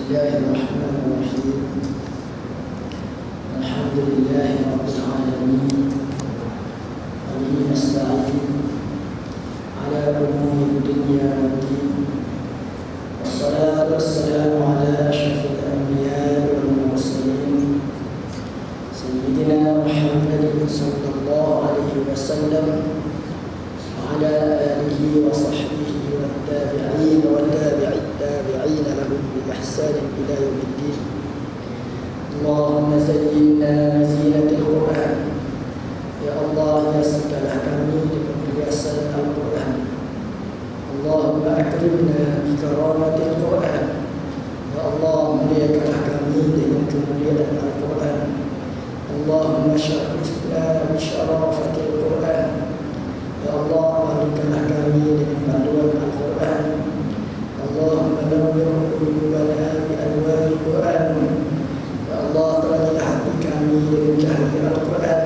الله الرحمن الرحيم. الحمد لله رب العالمين، وبه نستعين على أمور الدنيا والدين، والصلاة والسلام على أشرف الأنبياء والمرسلين سيدنا محمد صلى الله عليه وسلم وعلى آله وصحبه والتابعين وتابع التابعين لهم بإحسان إلى يوم الدين. اللهم زينا بزينة القرآن. يا الله hiasikanlah kami dengan hiasan Al-Quran. Allahumma akrimna bikaramatil Quran. Ya Allah, muliakanlah kami dengan kemuliaan Al-Quran. Allahumma syarifna bisyarafatil Quran. Ya Allah, pandukanlah kami dengan panduan Al-Quran. Allahumma nawwir qulubana bi anwaril Quran. Ya Allah, terangilah hati kami dengan cahaya Al-Quran.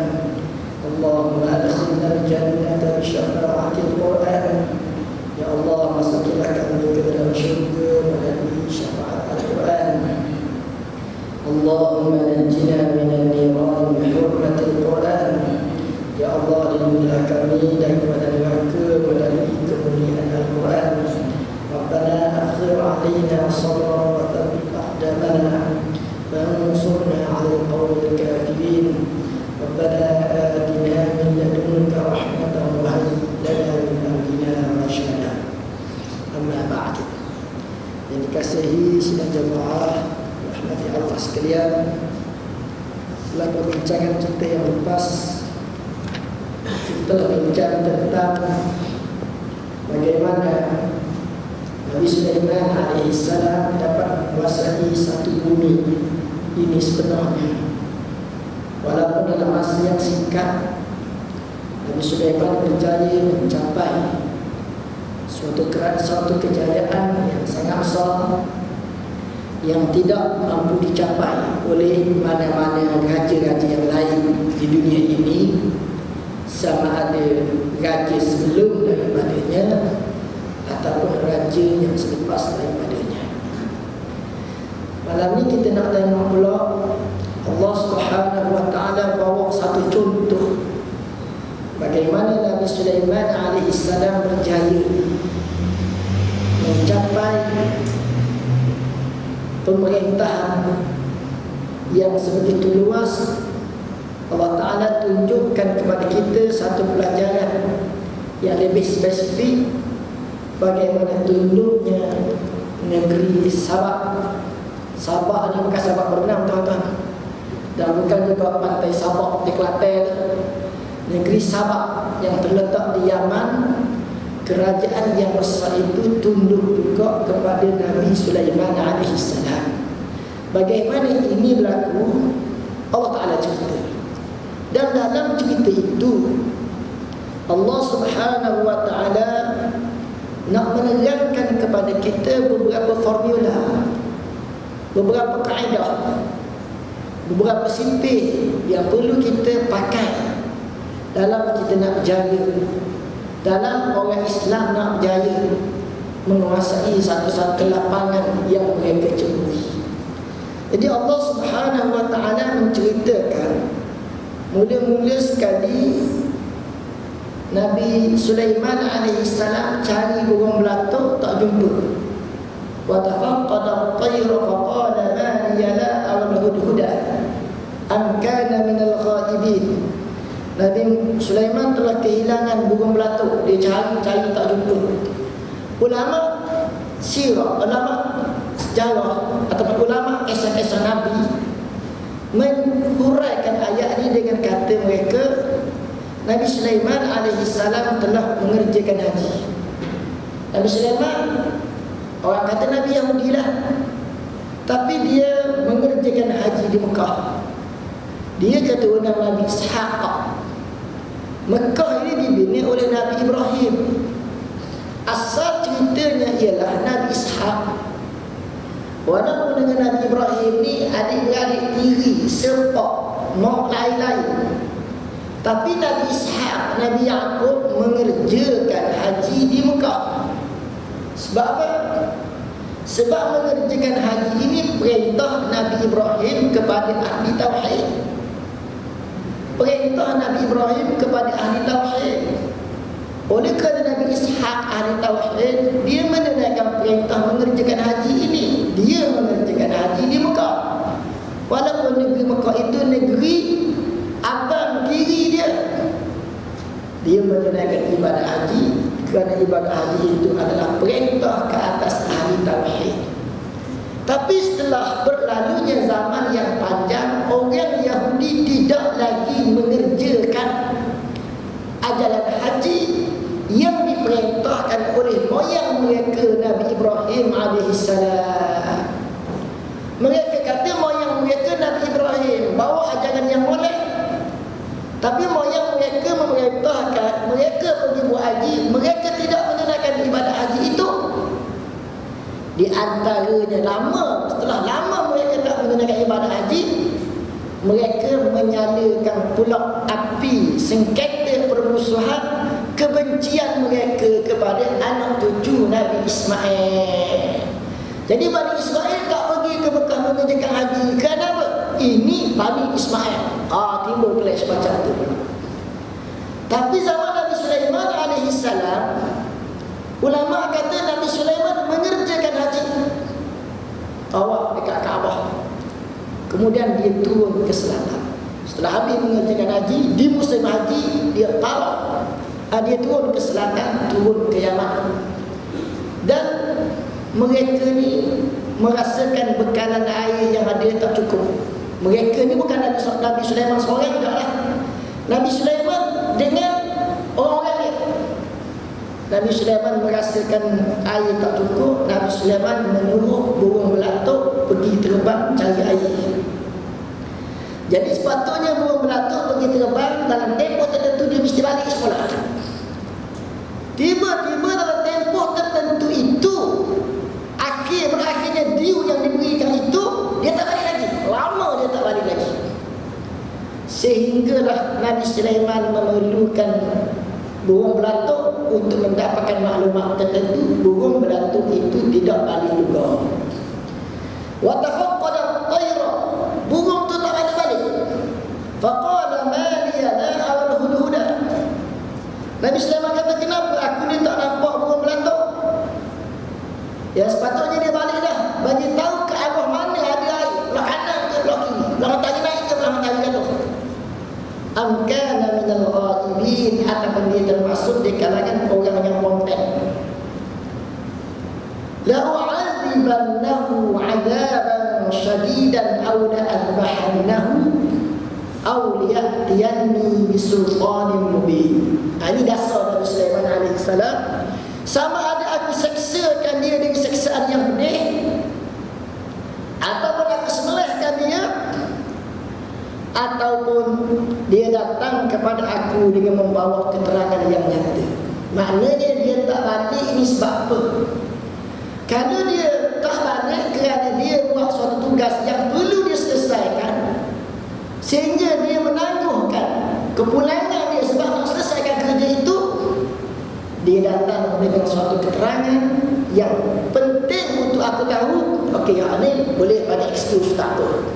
Allahumma adkhilna al-jannata bi syafa'atil Quran. Ya Allah, masukkanlah kami ke dalam syurga melalui syafaat Al-Quran. Allahumma najjina minan niran bi hurmatil Quran. Ya Allah, lindungilah kami daripada neraka melalui kemuliaan Al-Quran. Rabbana akhir alaina sabran wa thabbit aqdamana wansurna 'alal qawmil kafirin. Rabbana atina min ladunka rahmatan wa hayyi lana min amrina rashada. Amma ba'du. Yang dikasihi sidang jemaah rahmati Allah sekalian, setelah perbincangan kita yang lepas, kita telah bincang tentang bagaimana Nabi Sulaiman alaihissalam dapat menguasai satu bumi ini sepenuhnya. Walaupun dalam masa yang singkat, Nabi Sulaiman berjaya mencapai suatu kejayaan yang sangat besar yang tidak mampu dicapai oleh mana-mana raja-raja yang lain di dunia ini, sama ada raja sebelum daripadanya ataupun raja yang selepas daripadanya. Malam ini kita nak tengok pula Allah Subhanahu wa taala bawa satu contoh bagaimana Nabi Sulaiman alaihissalam berjaya mencapai pemerintahan yang sebegitu luas. Allah Ta'ala tunjukkan kepada kita satu pelajaran yang lebih spesifik, bagaimana tunduknya negeri Sabak. Sabak ni bukan Sabak berenang, tuan-tuan, dan bukan juga pantai Sabak di Kelantan. Negeri Sabak yang terletak di Yaman, kerajaan yang besar itu tunduk juga kepada Nabi Sulaiman alaihissalam. Bagaimana ini berlaku, Allah Ta'ala cerita. Dan dalam cerita itu Allah Subhanahu wa ta'ala nak menerangkan kepada kita beberapa formula, beberapa kaedah, beberapa sipil yang perlu kita pakai dalam kita nak berjaya, dalam orang Islam nak berjaya menguasai satu-satu lapangan yang mereka ceburi. Jadi Allah Subhanahu wa ta'ala menceritakan mula-mula sekali Nabi Sulaiman alaihissalam cari burung belatuk, tak jumpa. Wa tafaqqada at-tayra faqala ma liya la ara al-hudhuda am kana min al-ghaibin. Nabi Sulaiman telah kehilangan burung belatuk, dia cari tak jumpa. Ulama sirah, ulama sejarah ataupun ulama kisah-kisah Nabi menghuraikan ayat ini dengan kata mereka, Nabi Sulaiman alaihissalam telah mengerjakan haji. Nabi Sulaiman, orang kata Nabi Yahudi lah, tapi dia mengerjakan haji di Mekah. Dia keturunan Nabi Ishaq. Mekah ini dibina oleh Nabi Ibrahim. Asal ceritanya ialah Nabi Ishaq, walaupun dengan Nabi Ibrahim ni adik-beradik tiri, sepak, mak lain-lain, tapi Nabi Ishaq, Nabi Yaqub mengerjakan haji di Mekah. Sebab apa? Sebab mengerjakan haji ini perintah Nabi Ibrahim kepada ahli tauhid. Perintah Nabi Ibrahim kepada ahli tauhid. Oleh kerana Nabi Ishaq ahli tauhid, dia menunaikan perintah mengerjakan haji ini. Dia mengerjakan haji di Mekah. Walaupun negeri Mekah itu negeri abang kiri dia, dia menunaikan ibadah haji kerana ibadah haji itu adalah perintah ke atas ahli tauhid. Tapi setelah berlalunya zaman yang panjang, orang Yahudi tidak lagi mengerjakan ajaran haji yang diperintahkan oleh moyang mereka Nabi Ibrahim alaihissalam. Mereka kata moyang mereka Nabi Ibrahim bawa ajaran yang boleh, tapi moyang mereka memerintahkan mereka pergi buat haji, mereka tidak menunaikan ibadah haji itu. Di antaranya setelah lama mereka tak menunaikan ibadah haji, mereka menyalakan pula api sengketa permusuhan kebencian mereka kepada anak cucu Nabi Ismail. Jadi Bani Ismail tak pergi ke Mekah mengerjakan haji. Kenapa? Ini Bani Ismail. Timbul clash macam tu. Tapi zaman Nabi Sulaiman alaihissalam, ulama kata Nabi Sulaiman mengerjakan haji, tawaf dekat Kaabah. Kemudian dia turun ke selatan. Setelah habis mengerjakan haji, di musim haji dia tawaf. Dia turun ke selatan, turun ke Yaman. Dan mereka ni merasakan bekalan air yang ada tak cukup. Mereka ni bukan Nabi Sulaiman seorang, taklah. Nabi Sulaiman dengan orang-orang dia. Nabi Sulaiman merasakan air tak cukup. Nabi Sulaiman menyuruh burung belatuk pergi terbang cari air. Jadi sepatutnya burung belatuk pergi terbang dalam tempoh tertentu, dia mesti balik semula. Tiba-tiba dalam tempoh tertentu itu, berakhirnya diu yang diberikan itu, dia tak balik lagi. Lama dia tak balik lagi. Sehinggalah Nabi Sulaiman memerlukan burung belatuk untuk mendapatkan maklumat tertentu. Burung belatuk itu tidak balik juga. Wa tafaqqada at-tayra, burung tu tak balik-balik. Faqala ma li la ara al-hudhuda. Nabi Sulaiman kata, kenapa aku ni tak nampak burung belatuk? Ya sepatutnya dia balik dah, bagi tahu ke arah mana ada air, belah kanan ke belah kiri, belah matahari naik ke belah matahari jatuh. Am kana minal ghaibin, ataupun dia termasuk di kalangan orang yang konten. La u'adzibannahu 'adaban shadidan aw la adbahannahu aw liya'tiyanni bisultanin mubin. Ini dasar Nabi Sulaiman alaihissalam. Sama ada aku seksakan dia dengan seksaan yang pedih, ataupun aku sembelihkan dia, ataupun dia datang kepada aku dengan membawa keterangan yang nyata. Maknanya dia tak balik ini sebab apa? Kalau dia tak balik kerana dia buat suatu tugas yang perlu dia selesaikan, sehingga dia menangguhkan kepulangan dia sebab nak selesaikan kerja itu, dia datang dengan suatu keterangan yang penting untuk aku tahu. Okey, yang ni boleh pada excuse, tak apa.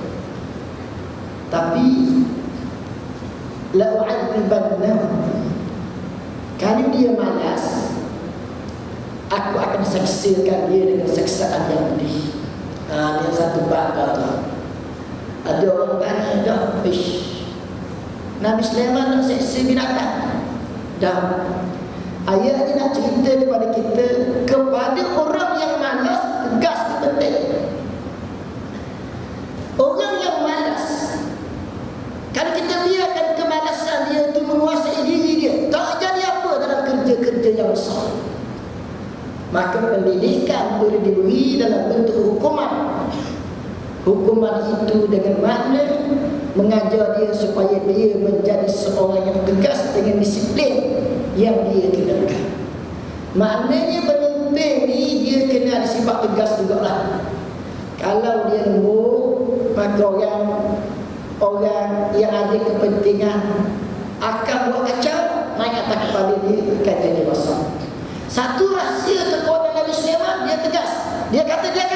Tapi la u'adzibannahu, kalau dia malas, aku akan saksikan dia dengan seksaan yang pedih. Ini satu bab tu. Ada orang tanya dah, Nabi Sulaiman nak seksa binatang. Dah. Ayat ini nak cerita kepada orang yang malas, tegas tu penting. Orang yang malas, kalau kita biarkan kemalasan dia itu menguasai diri dia, tak jadi apa dalam kerja-kerja yang besar, maka pendidikan boleh diberi dalam bentuk hukuman. Hukuman itu dengan makna mengajar dia supaya dia menjadi seorang yang tegas dengan disiplin yang dia kenakan. Maknanya pemimpin ni dia kena ada sifat tegas jugalah. Kalau dia lembut, maka orang yang ada kepentingan akan buat kacau, naik atas kepala dia akan jadi rosak. Satu rahsia kekuatan Nabi Sulaiman, dia tegas. Dia kata dia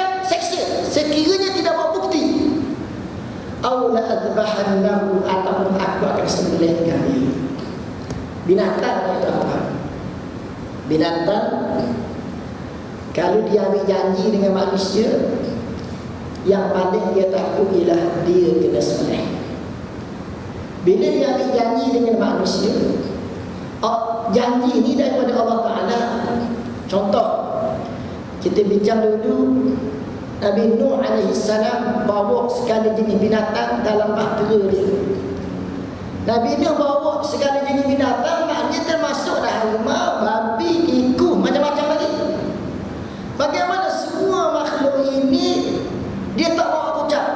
sekiranya tidak bawa bukti, aula adbahannahu, ataupun aku akan sembelihkan dia. Binatang itu apa? Binatang kalau dia ambil janji dengan manusia, yang paling dia takut ialah dia kena sembelih. Bila dia ambil janji dengan manusia, janji ini daripada Allah Ta'ala. Contoh, kita bincang dulu, Nabi Nuh AS bawa segala jenis binatang dalam bahtera dia. Nabi Nuh bawa segala jenis binatang, maknanya termasuklah harimau, babi, tikus, macam-macam lagi. Bagaimana semua makhluk ini dia tak bawa kucak?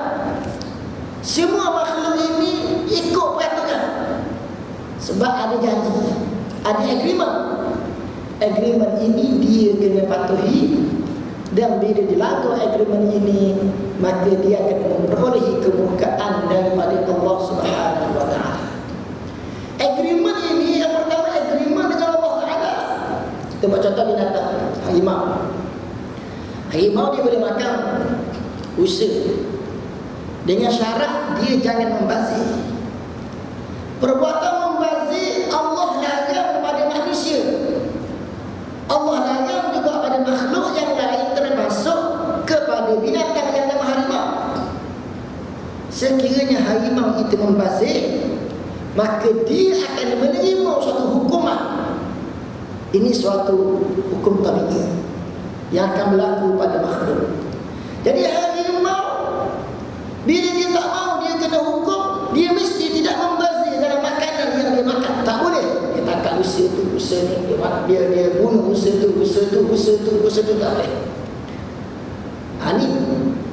Semua makhluk ini ikut peraturan. Sebab ada janji, ada agreement. Agreement ini dia kena patuhi. Dan bila dilanggar agreement ini, maka dia akan memperolehi kemurkaan daripada Allah Subhanahu wa Ta'ala. Agreement ini yang pertama, agreement dengan Allah Ta'ala. Kita buat contoh binatang, harimau. Harimau dia boleh makan usa, dengan syarat dia jangan membazir. Perbuatan membazir Allah larang pada manusia. Allah larang juga pada makhluk yang lain, termasuk kepada binatang yang nama harimau. Sekiranya harimau itu membazir, maka dia akan menerima suatu hukuman. Ini suatu hukum tabi'i yang akan berlaku pada makhluk. Jadi harimau, bila dia tak mau, dia kena hukum, dia mesti tidak membazir dalam makanan yang dia makan. Tak boleh dia tangkap usa tu, usa ni, dia bunuh usa tu, tak boleh. Ini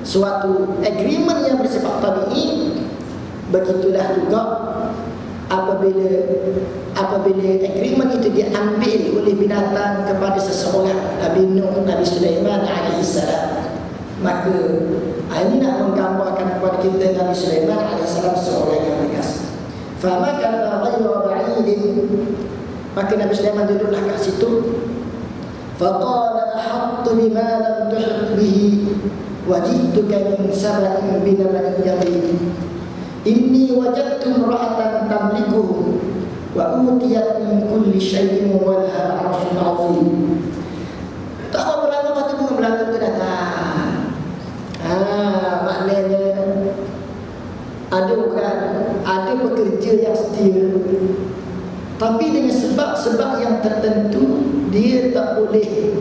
suatu agreement yang bersifat tabi'i. Begitulah juga apabila agreement itu diambil oleh binatang kepada seseorang, Nabi Nuh, Nabi Sulaiman AS, maka ini nak menggambarkan kepada kita Nabi Sulaiman AS seorang yang tegas. Famakatha ghayra ba'idin, maka Nabi Sulaiman duduklah kat situ. Faqala ahattu bima lam tuhit bihi wajidtuka min sab'in binaba'in yaqin. Inni wajadtu imra'atan tamlikuhum wa utiyat min kulli syai'in wa laha 'arsyun 'azim. Tak apa lama waktu bunga melatu tu datang. Maknanya ada orang, ada pekerja yang setia, tapi dengan sebab-sebab yang tertentu dia tak boleh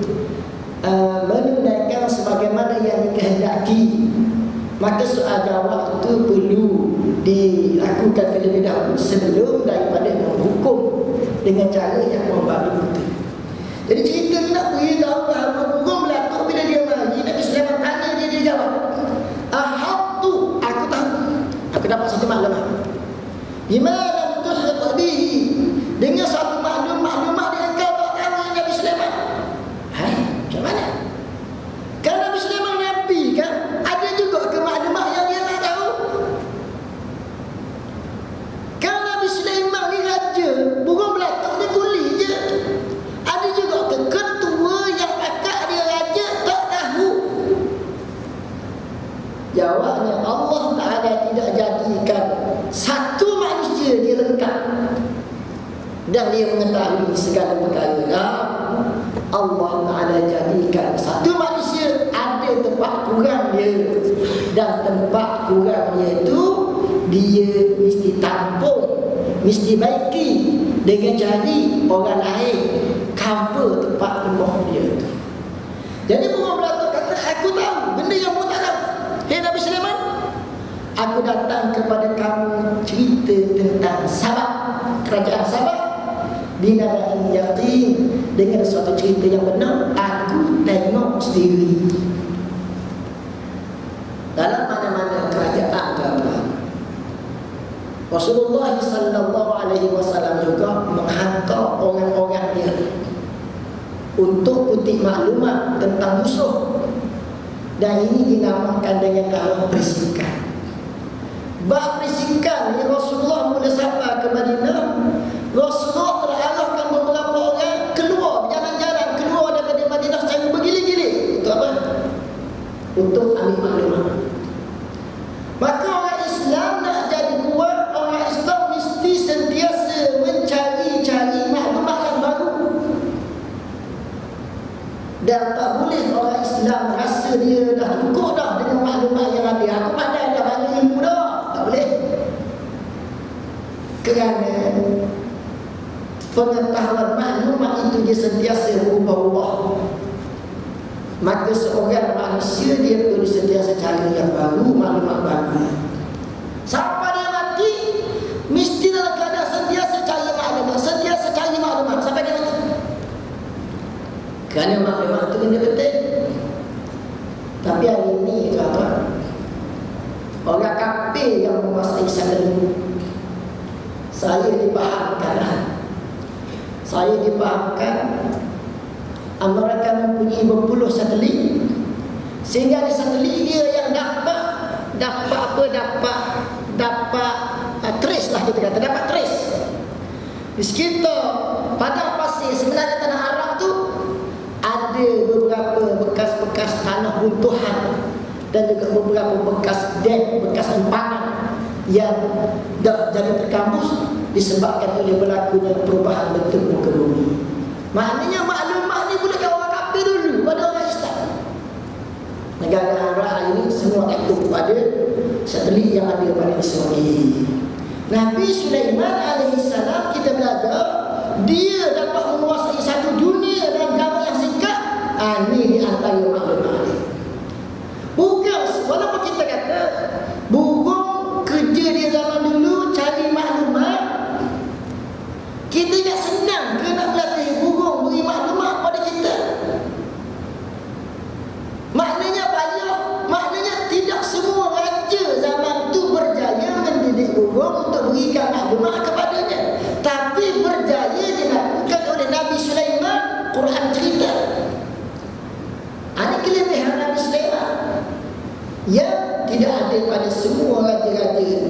menunaikan sebagaimana yang dikehendaki. Maka soal jawab itu perlu dilakukan terlebih dahulu sebelum daripada menghukum dengan cara yang membabi buta. Jadi cerita ni nak beritahu bahawa burung melatuk bila dia mari, Nabi Sulaiman tanya dia jawab, ahattu, aku tahu, aku dapat satu maklumat. Bima lam tuhit bihi, dengan satu maklumat yang kau tak tahu ya Nabi Sulaiman. Macam mana? Kan Nabi Sulaiman Nabi kan, ada juga ke maklumat yang dia tak tahu? Kan Nabi Sulaiman ni raja, burung melatuk dia kuli je. Ada juga ke ketua yang akak dia raja tak tahu? Jawabnya, Allah Ta'ala tidak jadikan satu manusia dia lengkap dan dia mengetahui segala perkara. Allah Ta'ala jadikan satu manusia ada tempat kurang dia, dan tempat kurang dia itu dia mesti tampung, mesti baiki dengan cari orang lain cover tempat lemah dia itu. Jadi burung melatuk kata, aku tahu benda yang mu tak tahu. Hei Nabi Sulaiman, aku datang kepada kamu cerita tentang Sabah, kerajaan Sabah, binaba'in yaqin, dengan suatu cerita yang benar. Aku tengok sendiri. Dalam mana-mana kerajaan tuan-tuan, Rasulullah SAW juga menghantar orang-orang dia untuk kutip maklumat tentang musuh, dan ini dinamakan dengan nama persikan. Bab persikan yang Rasulullah mula sampai ke Madinah, Rasulullah telah arahkan beberapa orang keluar, berjalan-jalan keluar daripada Madinah secara bergilir-gilir. Untuk apa? Untuk ambil maklumat. tak boleh orang Islam rasa dia dah cukup dah dengan maklumat yang ada. Aku pandai dah banyak ilmu dah. Tak boleh. Kerana pengetahuan maklumat itu dia sentiasa berubah-ubah. Maka seorang manusia dia perlu sentiasa cari yang baru, maklumat baru. Sampai dia mati, mesti dalam keadaan sentiasa cari maklumat, sentiasa cari maklumat sampai dia mati. Kerana maklumat itu benda penting. Tapi hari ini tuan-tuan, orang kafir yang menguasai satelit, saya dipahamkan Amerika mempunyai berpuluh satelit, sehingga di satelit dia yang dapat trace lah, kita kata dapat trace di sekitar padang pasir sebenarnya tanah Arab tu ada beberapa bekas-bekas tanah runtuhan dan juga beberapa bekas dam, bekas empangan yang dah jadi terkambus disebabkan oleh berlakunya perubahan bentuk muka bumi. Maknanya maklumat ni boleh orang kafir dulu pada orang Islam. Negara Arab ini semua takut pada satelit yang ada pada Israel. Nabi Sulaiman alaihissalam kita belajar dia dapat menguasai satu dunia dalam jangka yang singkat. Ini di antara maklumat ni. Bukan walaupun kita kata burung kerja di zaman dulu cari maklumat, kita tak senang ke nak melatih burung beri maklumat pada kita. Maknanya payah. Maknanya tidak semua raja zaman tu berjaya mendidik burung untuk berikan maklumat kepadanya. Tapi berjaya dilakukan oleh Nabi Sulaiman. Quran cerita. Ada kelebihan Nabi Sulaiman yang tidak ada pada semua raja-raja.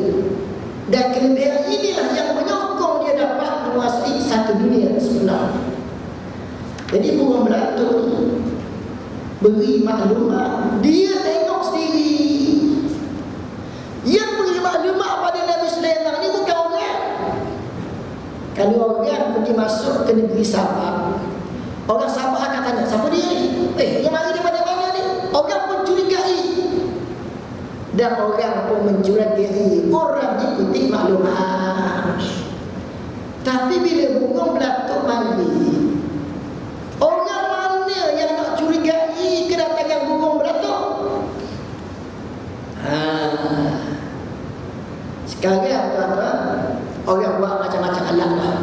Dan kelebihan inilah yang menyokong dia dapat menguasai satu dunia sebenarnya. Jadi burung belatuk ni beri maklumat, dia tengok sendiri. Yang beri maklumat pada Nabi Sulaiman ni bukan orang. Kalau orang pergi masuk ke negeri Sabah, orang Sabah akan tanya, siapa dia ni? Yang mari di mana-mana ni? Orang pun curigai. Dan orang pun mencurigai orang ikuti maklumat. Tapi bila burung belatuk mari, orang mana yang nak curigai kedatangan burung belatuk? Sekarang tuan-tuan, orang buat macam-macam alat dah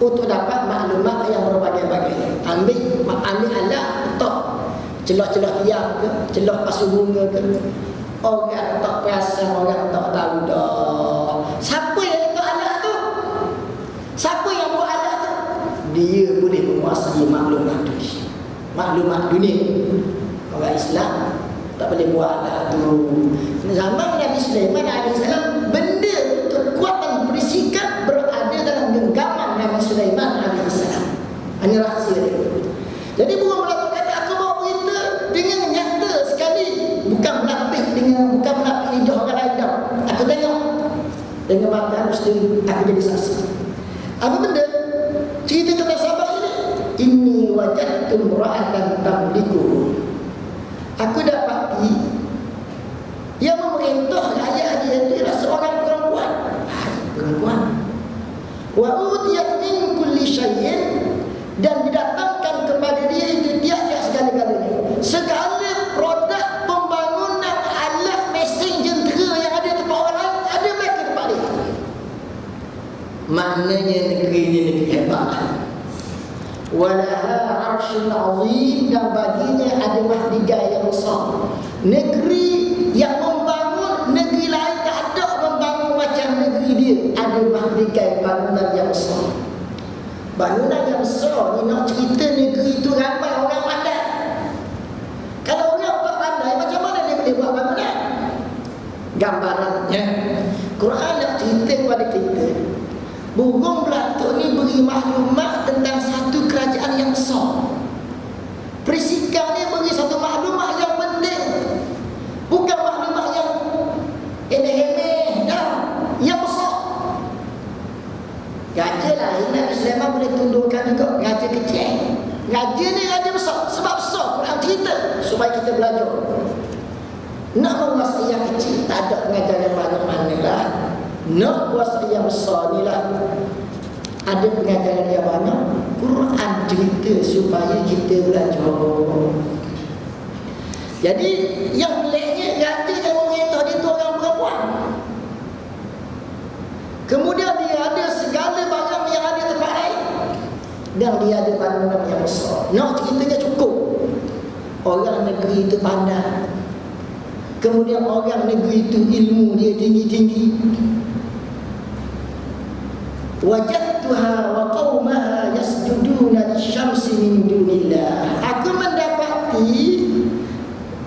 untuk dapat maklumat yang berbagai-bagai. Ambil alat, letak celah-celah tiang ke, celah pasu bunga ke. Orang tak perasan, orang tak tahu dah. Siapa yang letak alat tu? Siapa yang buat alat tu? Dia boleh menguasai maklumat dunia. Maklumat dunia. Orang Islam tak boleh buat alat tu. Zaman Nabi Sulaiman alaihissalam, benda kekuatan perisikan berada dalam genggaman Nabi Sulaiman alaihissalam. Ini rahsia dia. Jadi burung belatuk kata, aku bawa berita dengan nyata sekali, bukan melapis lidah orang lain dah. Aku tengok dengan mata aku sendiri, aku jadi saksi. Apa benda? Cerita tentang sahabat ini. Inni wajadtu imra'atan tamliku. Aku dapati yang memerintah rakyat dia itu adalah seorang perempuan. Wa utiyat min kulli syai'in, dan didatangkan kepada dia itu tiap-tiap segala-galanya. Segala produk pembangunan alat mesin jentera yang ada tempat orang lain, ada mereka tempat dia. Maknanya negeri ini negeri hebat. Walaha arsyun azim, dan baginya ada mahligai yang besar. Negeri yang membangun, negeri lain tak ada membangun macam negeri dia. Ada mahligai bangunan yang besar. Bangunan yang besar ni nak cerita negeri itu ramai orang pandai. Kalau orang tak pandai, macam mana dia boleh buat bangunan? Gambarannya, Quran nak cerita kepada kita, burung belatuk ni beri maklumat tentang satu kerajaan yang besar. Perisikan ni beri satu maklumat yang penting. Bukan maklumat yang emeh-emeh dah, yang besar. Raja lain Nabi Sulaiman boleh tundukkan juga raja kecil. Raja ni raja besar. Sebab besar supaya kita belajar. Nak menguasai yang kecil, tak ada pengajaran banyak-banyak lah. Nak kuasai yang besar ni lah, ada pengajaran yang banyak. Quran cerita supaya kita belajar. Jadi yang peliknya, raja yang memerintah dia tu orang perempuan. Kemudian dia ada segala barang yang ada tempat lain, dan dia ada bangunan yang besar. Nak ceritanya cukup. Orang negeri itu pandai. Kemudian orang negeri itu ilmu dia tinggi-tinggi. Wajadtuha wa qaumaha yasjuduna lisyamsi min dunillah. Aku mendapati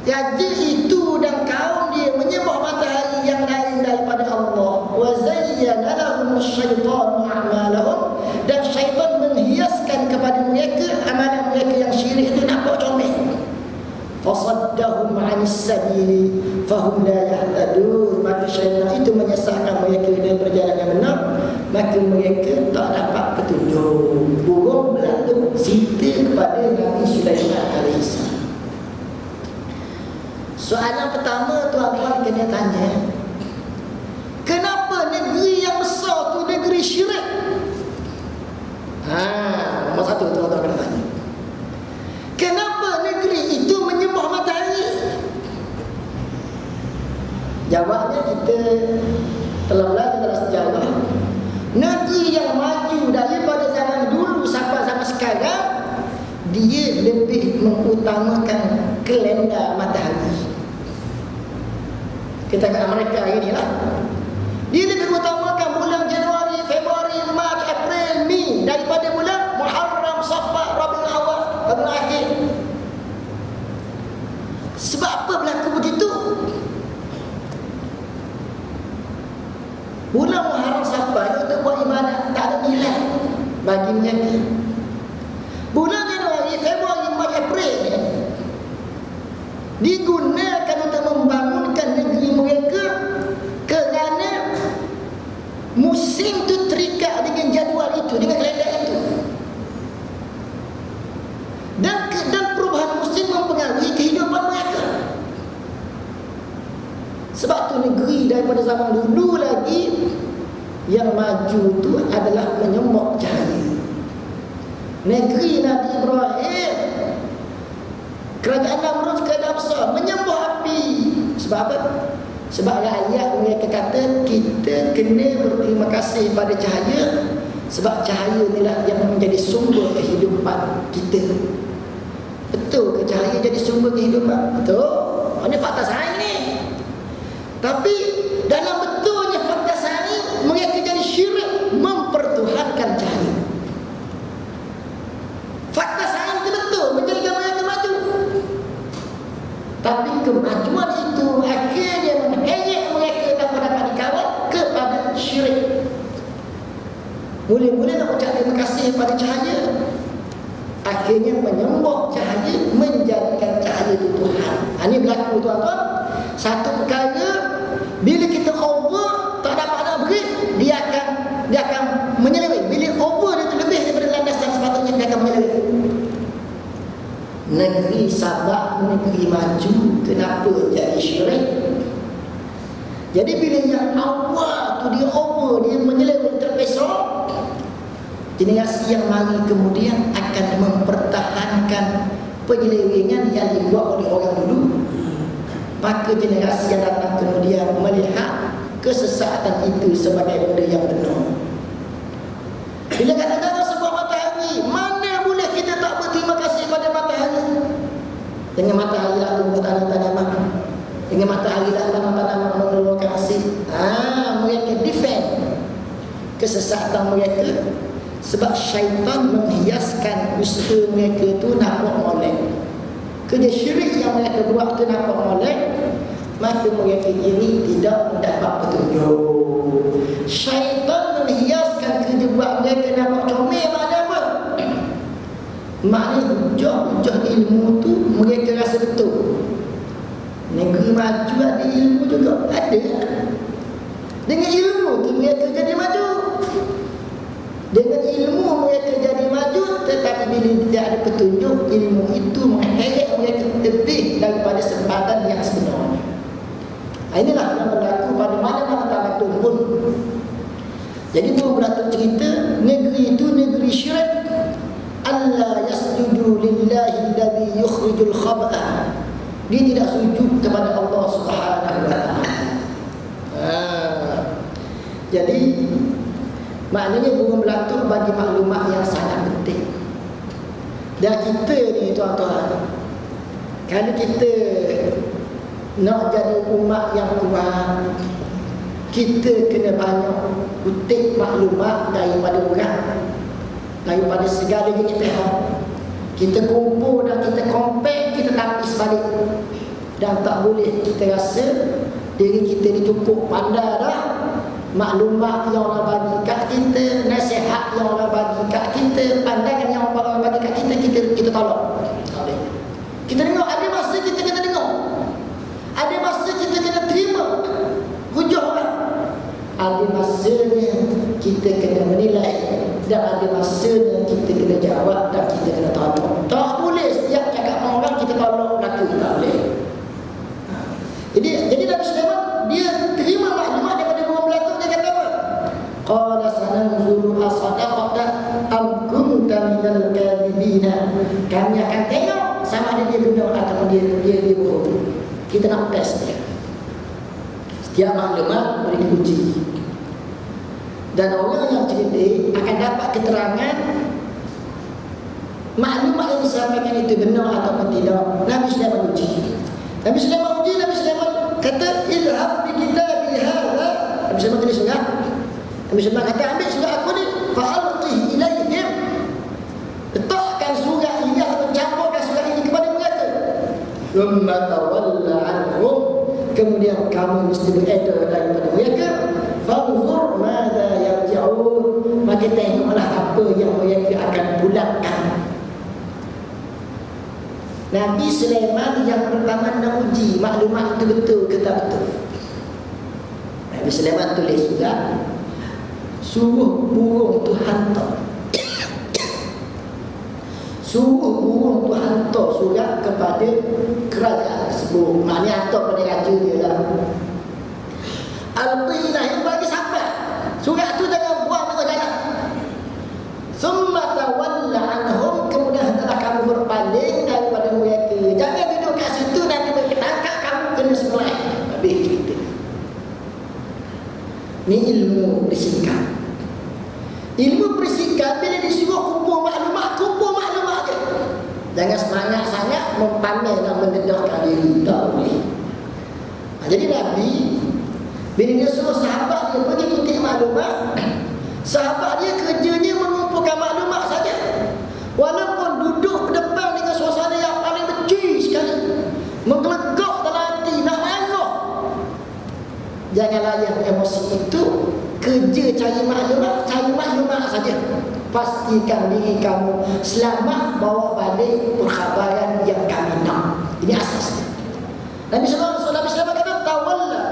raja itu dan kaum dia menyembah matahari yang lain daripada Allah. Wa zayyana lahum asyaitanu a'malahum, dan syaitan menghiaskan kepada mereka amalan mereka yang syirik itu nampak comel. Fasaddahum 'anis sabili fahum la yahtadun. Maka syaitan itu menyesatkan mereka dari perjalanan yang benar, maka mereka tak dapat petunjuk. Burung belatuk cerita kepada Nabi Sulaiman AS. Soalan pertama tuan-tuan kena tanya, kenapa negeri yang besar tu negeri syirik? Nombor satu tuan-tuan kena tanya, kenapa negeri itu menyembah matahari? Jawabnya kita telah belajar dalam sejarah. Negeri yang maju daripada zaman dulu sampai zaman sekarang, dia lebih mengutamakan kalender matahari. Kita kat Amerika hari ni lah, dia lebih utamakan bulan Januari, Februari, Mac, April, Mei daripada bulan Muharram, Safar, Rabiul Awal, Rabiul Akhir. Sebab apa berlaku begitu? Bulan Muharram, Safar untuk buat ibadat, tak ada nilai bagi mereka. Bulan Januari, Februari, Mac, April ni digunakan untuk membangunkan negeri mereka, kerana musim tu terikat dengan jadual itu, dengan kalender itu. Dan perubahan musim mempengaruhi kehidupan mereka. Sebab tu negeri daripada zaman dulu lagi yang maju tu adalah menyembah cahaya. Negeri Nabi Ibrahim, kerajaan Namrud, kerajaan besar, menyembah api. Sebab apa? Sebab rakyat mereka kata kita kena berterima kasih pada cahaya, sebab cahaya inilah yang menjadi sumber kehidupan kita. Betul ke cahaya jadi sumber kehidupan? Betul. Ini fakta sains ni. Tapi dalam betulnya fakta sains, mereka jadi syirik mempertuhankan cahaya. Fakta sains itu betul menjadikan mereka maju, tapi kemajuan itu akhirnya mengheret mereka tanpa dapat dikawal kepada syirik. Mula-mula nak ucap terima kasih pada cahaya, akhirnya menyembah cahaya, menjadikan cahaya itu Tuhan. Ini berlaku tuan-tuan. Satu perkara, bila kita over tak dapat nak beri, dia akan menyeleweng. Bila over dia tu lebih daripada landasan sepatutnya, dia akan menyeleweng. Negeri Sabak, negeri maju, kenapa jadi syirik? Jadi bila yang awal tu dia over, dia menyeleweng, terpesong, generasi yang mari kemudian akan mempertahankan penyelewengan yang dibuat oleh orang dulu. Maka generasi yang datang kemudian melihat kesesatan itu sebagai benda yang benar. Bila kata-kata sebuah matahari, mana boleh kita tak berterima kasih pada matahari? Dengan matahari lah tumbuh tanam-tanaman, dengan matahari lah tanam-tanaman mengeluarkan hasil. Mereka defend kesesatan mereka, sebab syaitan menghiaskan usaha mereka tu nampak molek. Kerja syirik yang mereka buat tu nampak molek, maka mereka ini tidak mendapat petunjuk. Syaitan menghiaskan kerja buat mereka nampak comel. Makna apa? Maknanya hujah-hujah ilmu tu mereka rasa betul. Negeri maju ada ilmu juga, ada. Dengan ilmu tu mereka jadi maju. Dengan ilmu mereka jadi maju, tetapi bila tidak ada petunjuk, ilmu itu mengheret mereka lebih daripada sempadan yang sebenarnya. Inilah yang berlaku pada mana-mana tamatun pun. Jadi burung belatuk cerita negeri itu negeri syirik. Allah yasjudu lillahi alladhi yukhrijul khab'a. Dia tidak sujud kepada Allah Subhanahu wa taala. Jadi maknanya burung belatuk bagi maklumat yang sangat penting. Dan kita ni tuan-tuan, kalau kita nak jadi umat yang kuat, kita kena banyak kutip maklumat daripada orang, daripada segala jenis pihak. Kita kumpul dan kita compare, kita tapis balik. Dan tak boleh kita rasa diri kita ni cukup pandai dah. Maklumat yang orang bagi kat kita, nasihat yang orang bagi kat kita, pandangan yang orang bagi kat kita tolak. Kita dengar, ada masa kita kena dengar, ada masa kita kena terima hujah orang, ada masanya kita kena menilai, dan ada masanya kita kena jawab dan kita kena tolak. Tak boleh setiap cakap orang kita tolak berlaku, tak boleh. Jadi Nabi Sulaiman dia terima maklumat daripada burung belatuk. Dia kata apa? Qala sananzuru asadaqata am kunta minal kadhibina. Kami akan tengok sama ada dia benar ataupun dia bohong. Kita nak test dia. Setiap maklumat boleh diuji. Dan orang yang cerdik akan dapat keterangan maklumat yang disampaikan itu benar ataupun tidak. Nabi Sulaiman uji. Nabi Sulaiman kata ilham bi kitabi hadha. Nabi Sulaiman tulis surat. Nabi Sulaiman kata ambil surat aku ni, fa'alqih ilaihim. Letakkan surat ini atau campurkan surat ini kepada mereka. Thumma tawalla anhum. Kemudian kamu mesti beredar daripada mereka. Fanzur madza yarji'un. Maka tengoklah apa yang mereka akan pulangkan. Nabi Sulaiman yang pertama nak uji maklumat itu betul ke tak betul. Nabi Sulaiman tulis juga, suruh burung tu hantar. Suruh burung tu hantar surat kepada kerajaan tersebut. Maknanya hantar pada raja dia lah. Al-Qinah yang bagi sampai surat tu jangan buang tengah jalan. Summa tawalla anhum. Kemudian hendaklah kamu berpaling daripada mereka. Jangan duduk kat situ, nanti mereka tangkap kamu kena sembelih. Habis cerita. Ni ilmu perisikan. Ilmu perisikan bila disuruh kumpul maklumat je. Jangan semangat sangat mempamer dan mendedahkan diri. Tak boleh. Jadi Nabi bila dia suruh sahabat dia pergi kutip maklumat, sahabat dia kerjanya mengumpulkan maklumat saja. Walaupun duduk depan dengan suasana yang paling benci sekali, menggelegak dalam hati, nak marah, jangan layan emosi itu. Kerja cari maklumat saja. Pastikan diri kamu selamat, bawa balik perkhabaran yang kami nak. Ini asasnya. Nabi SAW kata tawalla.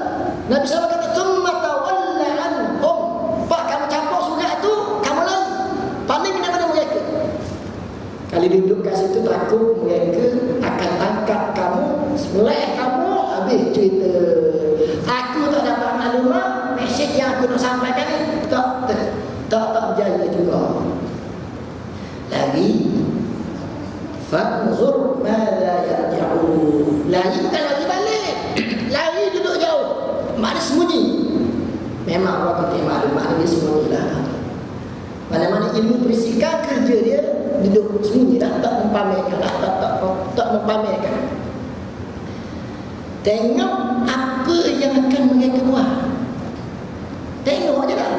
Nabi SAW kata thumma tawalla anhum. Kamu campur surat tu, kamu lari, paling daripada mereka. Kalau duduk kat situ takut mereka akan tangkap kamu, sembelih kamu, habis cerita. Aku tak dapat maklumat, mesej yang aku nak sampaikan ni tak berjaya juga. Lagi fanzur madza yarji'un. Lagi bukan lagi balik. Lari duduk jauh. Makna sembunyi. Memang waktu dia maklumat dia sembunyilah. Mana-mana ilmu perisikan kerja dia duduk sembunyi dah, tak mempamerkan dah, tak mempamerkan. Tengok apa yang akan mereka buat. Tengok je dah.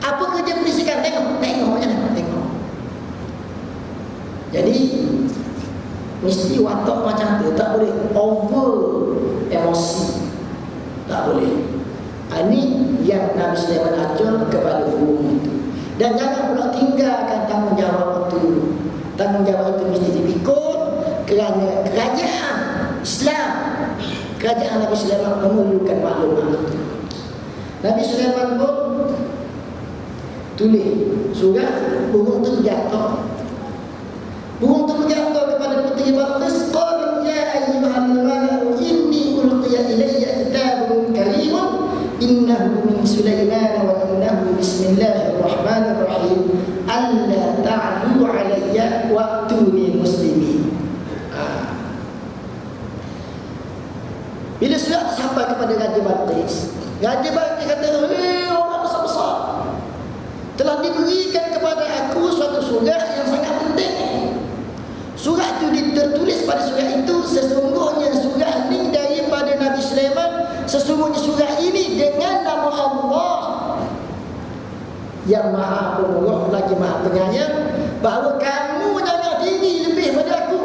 Apa kerja perisikan, tengok je dah, tengok. Jadi mesti watak macam tu, tak boleh over emosi. Tak boleh. Ini yang Nabi Sulaiman ajar kepada burung itu. Dan jangan pula tinggalkan tanggungjawab itu. Tanggungjawab itu mesti dipikul kerana kerajaan Islam, kerajaan Nabi Sulaiman memerlukan maklumat itu. Nabi Sulaiman pun tulis surat, burung itu berjatuh. Burung itu berjatuh kepada puteri Balqis. Qalu ya ayyuhal Bila surat sampai kepada Raja Balqis, Raja Balqis kata, orang besar-besar, telah diberikan kepada aku suatu surat yang sangat penting. Surat itu tertulis pada surat itu, sesungguhnya surat ini daripada Nabi Sulaiman. Sesungguhnya surat ini dengan nama Allah yang Maha Pemurah lagi Maha Penyayang, bahawa kamu jangan tinggi lebih pada aku,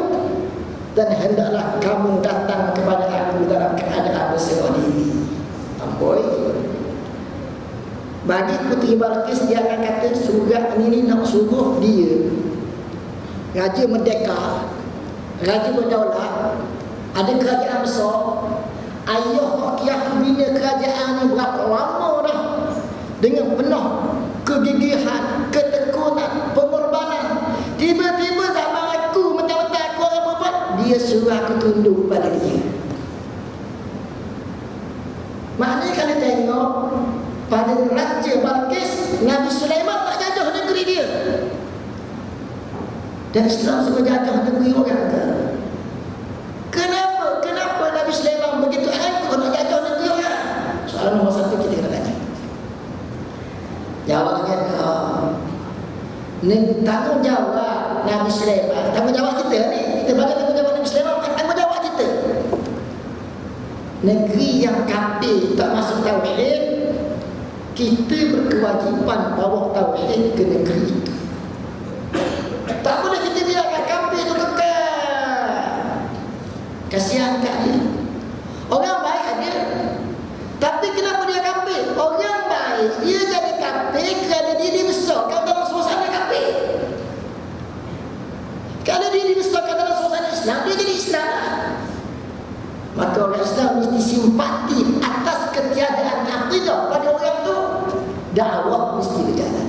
dan hendaklah kamu datang kepada aku dalam keadaan berserah diri. Amboi, bagi Puteri Balqis, dia akan kata surat ini nak suruh dia, raja merdeka, raja berdaulat, ada kerajaan besar. Ayah Tokiyah bina kerajaan yang berapa lama dah, dengan penuh kegigihan, ketekunan, pengorbanan. Tiba-tiba zaman aku mentang-mentang aku orang berbuat, dia suruh aku tunduk pada dia. Maknanya kalau tengok pada Raja Balqis, Nabi Sulaiman tak jajah negeri dia, dan Islam suruh jajah negeri orang ke? Kenapa Nabi Sulaiman begitu angkuh nak jajah negeri orang? Soalan nombor satu kita kena tanya. Jawabnya tanggungjawab Nabi Sulaiman, tanggungjawab kita ni. Kita bagi tanggungjawab Nabi Sulaiman, bukan tanggungjawab kita. Negeri yang kafir tak masuk tauhid, kita berkewajipan bawa tauhid ke negeri itu. Tak boleh kita biarkan kafir itu kekal. Kasihan kat dia. Orang baik ada, tapi kenapa dia kafir? Orang baik dia jadi kafir kerana dia dibesarkan dalam suasana kafir. Kalau dia dibesarkan dalam suasana Islam, dia jadi Islam. Maka orang Islam mesti simpati atas ketiadaan akidah pada orang tu. Dakwah mesti berjalan.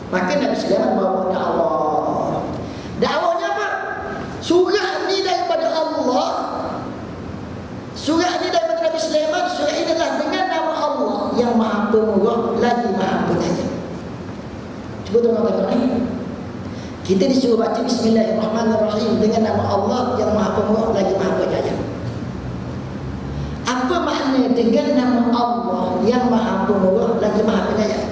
Maka Nabi Sulaiman bawa dakwah. Dakwahnya apa? Surat ni daripada Allah. Surat ni daripada Nabi Sulaiman. Surat ini adalah dengan nama Allah yang Maha Pemurah lagi Maha Penyayang. Cuba tengok-tengok ni. Kita disuruh baca Bismillahirrahmanirrahim dengan nama Allah yang Maha Pemurah lagi Maha Penyayang. Apa makna dengan nama Allah yang Maha Pemurah lagi Maha Penyayang?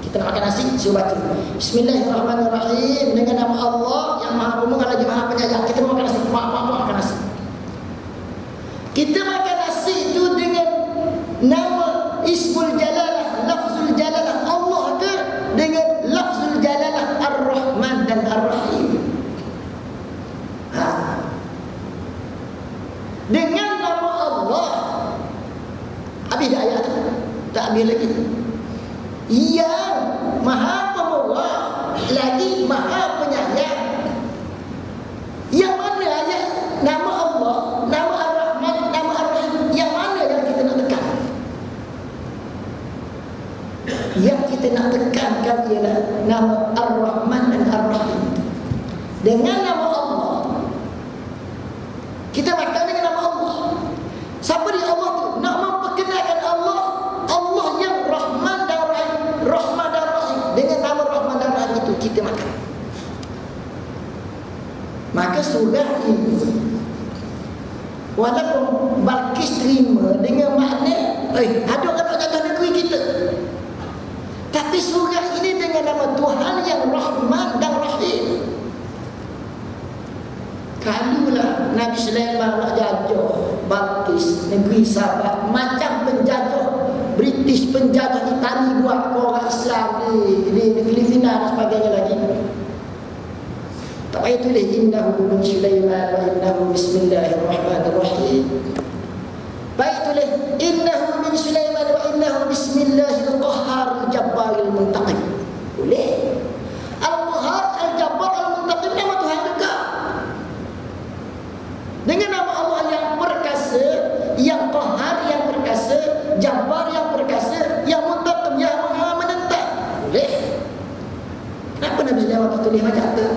Kita nak makan nasi, suruh baca Bismillahirrahmanirrahim dengan nama Allah yang Maha Pemurah lagi Maha Penyayang. Kita makan nasi, makan nasi. Kita makan nasi itu dengan nama Ismul Jalalah, Lafzul Jalalah Allah ke dengan Lafzul Jalalah Ar-Rahman dan Ar-Rahim? Dengan nama Allah. Habis dah ayat tu? Tak habis lagi. Yang Maha Pemurah lagi Maha Penyayang. Yang mana ayat nama Allah, nama Ar-Rahman, nama Ar-Rahim, yang mana yang kita nak tekan? Yang kita nak tekankan ialah nama Ar-Rahman dan Ar-Rahim. Dengan nama Allah, kita makan dengan nama Allah. Siapa dia Allah tu? Nak memperkenalkan Allah, Allah yang Rahman dan Rahim, Rahman dan Rahim. Dengan nama Rahman dan Rahim itu kita makan. Maka surah ini, walaupun Balqis terima dengan makna ada orang nak jaga negeri kita, tapi surah ini dengan nama Tuhan yang Rahman dan Rahim. Kalulah Nabi Sulaiman nak jajah Balqis, negeri Sabah, macam penjajah British, penjajah Itali buat orang Islam di Filipina dan sebagainya lagi. Tak payah tulis innahu min Sulaiman wa innahu bismillahirrahmanirrahim. Baik tulis innahu min Sulaiman wa innahu bismillahil qahharil jabbaril muntaqim. Boleh. Al-Qahhar, Al-Jabbar, Al-Muntaqim, nama Tuhan juga. Dengan nama Allah yang perkasa, yang Qahhar yang perkasa, Jabbar yang perkasa, yang Muntaqim yang Maha menentang. Boleh. Kenapa Nabi Sulaiman tak tulis macam tu?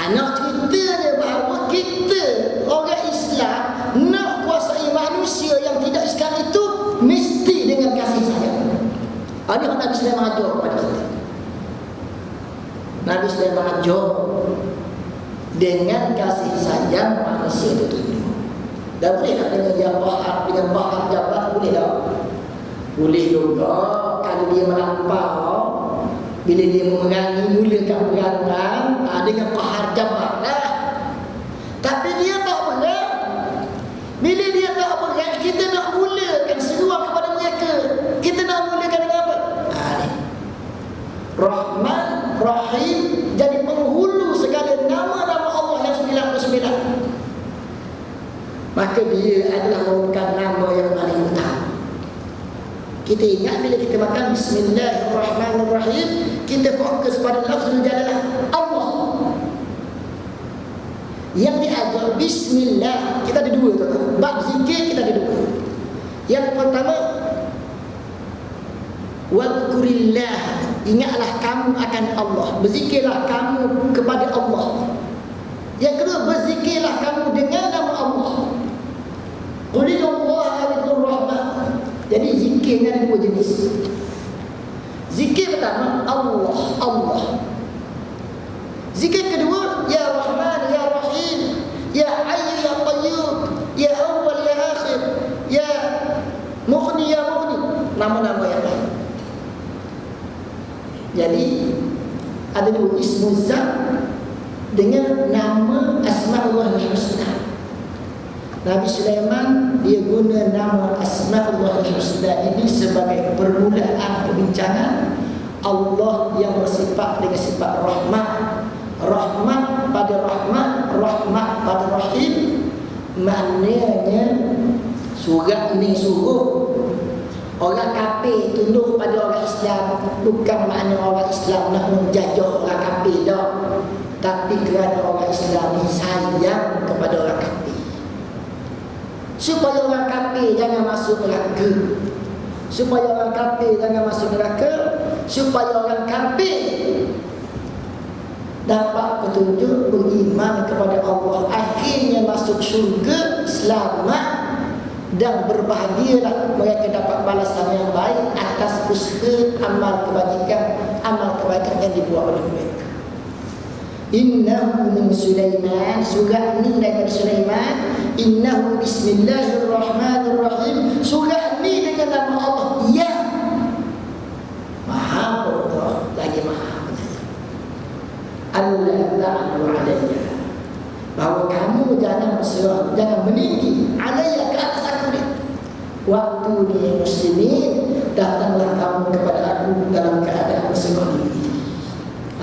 Nak ceritanya bahawa kita orang Islam nak kuasai manusia yang tidak Islam itu mesti dengan kasih sayang. Ini Nabi Sulaiman ajar kepada kita. Nabi Sulaiman ajar dengan kasih sayang manusia itu tunduk. Dah boleh tak dengan ya Qahar, dengan Qahar Jabbar, boleh tak? Boleh juga kalau dia melampau, bila dia memerangi, mulakan perang dengan Qahar Jabbar lah. Tapi dia tak perang. Bila dia tak perang, kita nak mulakan seruan kepada mereka. Kita nak mulakan dengan apa? Rahman, Rahim, jadi penghulu segala nama-nama Allah yang 99. Maka dia adalah merupakan nama yang paling utama. Kita ingat bila kita makan Bismillahirrahmanirrahim, kita fokus pada lafzul jalalah Allah. Yang diajar Bismillah, kita ada dua tuan-tuan. Bab zikir kita ada dua. Yang pertama, wadhkurillah, ingatlah kamu akan Allah, berzikirlah kamu kepada Allah. Yang kedua, berzikirlah kamu dengan nama Allah. Qulillaha bidzul rahman. Jadi zikirnya ada dua jenis. Zikir pertama Allah, Allah. Zikir kedua ya Rahman, ya Rahim, ya Hayy, ya Qayyum, ya Awwal, ya Akhir, ya Mughni, ya Mughni, nama-nama yang lain. Jadi ada dua ismu zat dengan nama Asma'ullahil Husna. Nabi Sulaiman dia guna nama Asma'ullahil Husna ini sebagai permulaan perbincangan Allah yang bersifat dengan sifat rahmat. Rahmat pada Rahman, rahmat pada Rahim. Maknanya surat ni suruh orang kafir tunduk pada orang Islam. Bukan makna orang Islam nak menjajah orang kafir dah, tapi kerana orang Islam ni sayang kepada orang kafir, supaya orang kafir jangan masuk neraka, supaya orang kafir jangan masuk neraka, supaya orang kafir dapat petunjuk, beriman kepada Allah, akhirnya masuk syurga, selamat dan berbahagialah mereka dapat balasan yang baik atas usaha amal kebaikan yang dibuat oleh mereka. Innahu min Sulaiman, surah ni daripada Sulaiman. Innahu bismillahirrahmanirrahim, surah ni dengan nama Allah ya Maha Allah, lagi Maha Penyayang. Allah ta'ala alayya, bahawa kamu jangan berserah, jangan meninggi alayya, ke atas aku ni. Waktu ni muslimin, datanglah kamu kepada aku dalam keadaan berserah diri.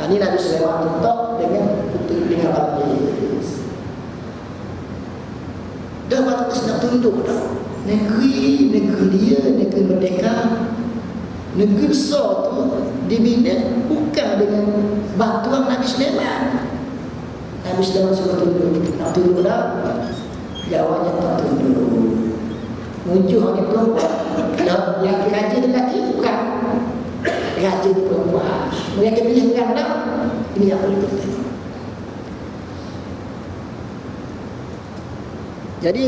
Ini Nabi Sulaiman minta dengan putri, dengan Balqis. Dah Balqis nak tunduk dah. Negeri dia, negeri merdeka, negeri besar tu dibina bukan dengan bantuan Nabi Sulaiman. Nabi Sulaiman suruh tunduk. Nak tunduk dah, jawabnya tak tunduk. Mujuh hanya perempuan. Laki raja dan laki bukan. Raja di perempuan. Mereka pilih perang tak? Ini yang perlu kita tengok. Jadi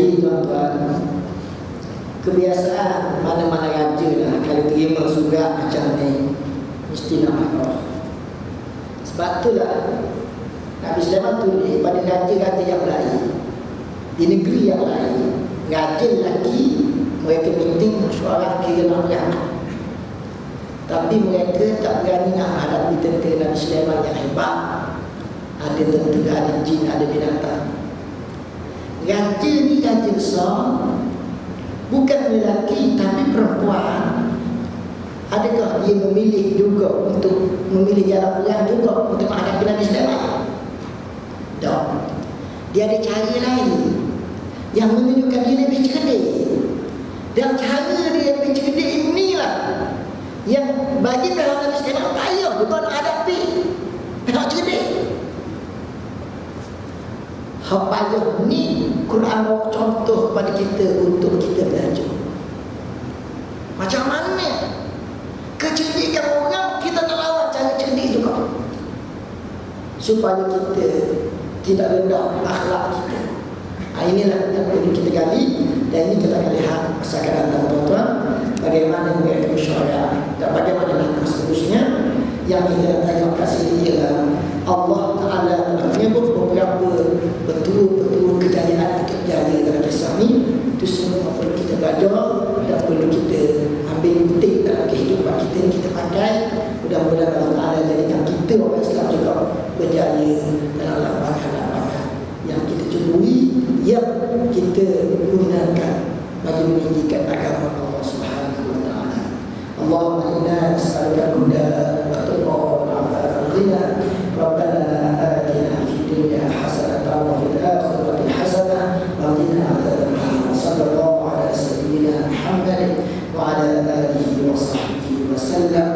itu tuan-tuan, kebiasaan mana-mana raja lah kalau terima surat macam ni mesti nak marah. Sebab itulah Nabi Sulaiman tulis pada raja-raja yang lain di negeri yang lain, raja lelaki mereka meeting suara kira nak perang, tapi mereka tak berani nak menghadapi tentera Nabi Sulaiman yang hebat. Ada tentera, ada jin, ada binatang. Raja ni raja besar, bukan lelaki tapi perempuan. Adakah dia memilih juga untuk memilih jalan perang juga untuk menghadapi Nabi Sulaiman? Tak. Dia ada cara lain yang menunjukkan dia lebih cerdik. Dan cara dia lebih cerdik inilah yang bagi pihak Nabi Sulaiman payah juga nak hadapi pihak cerdik. Hak payah ni Quran bawa contoh kepada kita untuk kita belajar. Macam mana kecerdikan orang kita nak lawan cara cerdik juga, supaya kita tidak rendah akhlak kita. Inilah yang perlu kita gali, dan ini kita akan lihat masa akan datang tuan-tuan, bagaimana mereka bersyuara dan bagaimana nak seterusnya. Yang kita tengok kat sini ialah Allah Ta'ala telah menyebut beberapa betul-betul kejayaan untuk berjaya dalam kisah ni. Itu semua perlu kita belajar dan perlu kita ambil kutip dalam kehidupan kita ni, kita pakai. Mudah-mudahan Allah Ta'ala jadikan kita orang Islam juga berjaya dalam lapangan-lapangan yang kita cuburi, yang kita gunakan bagi meninggikan agama Allah Subhanahu wa Ta'ala. Allahumma inna nas'aluka al-huda wa tuqa wal 'afafa wal ghina. Rabbana atina fid dunya hasanatan wa fil akhirati hasanatan wa qina adzabannar. Sallallahu ala sayyidina Muhammad wa ala alihi wa sahbihi wa sallam.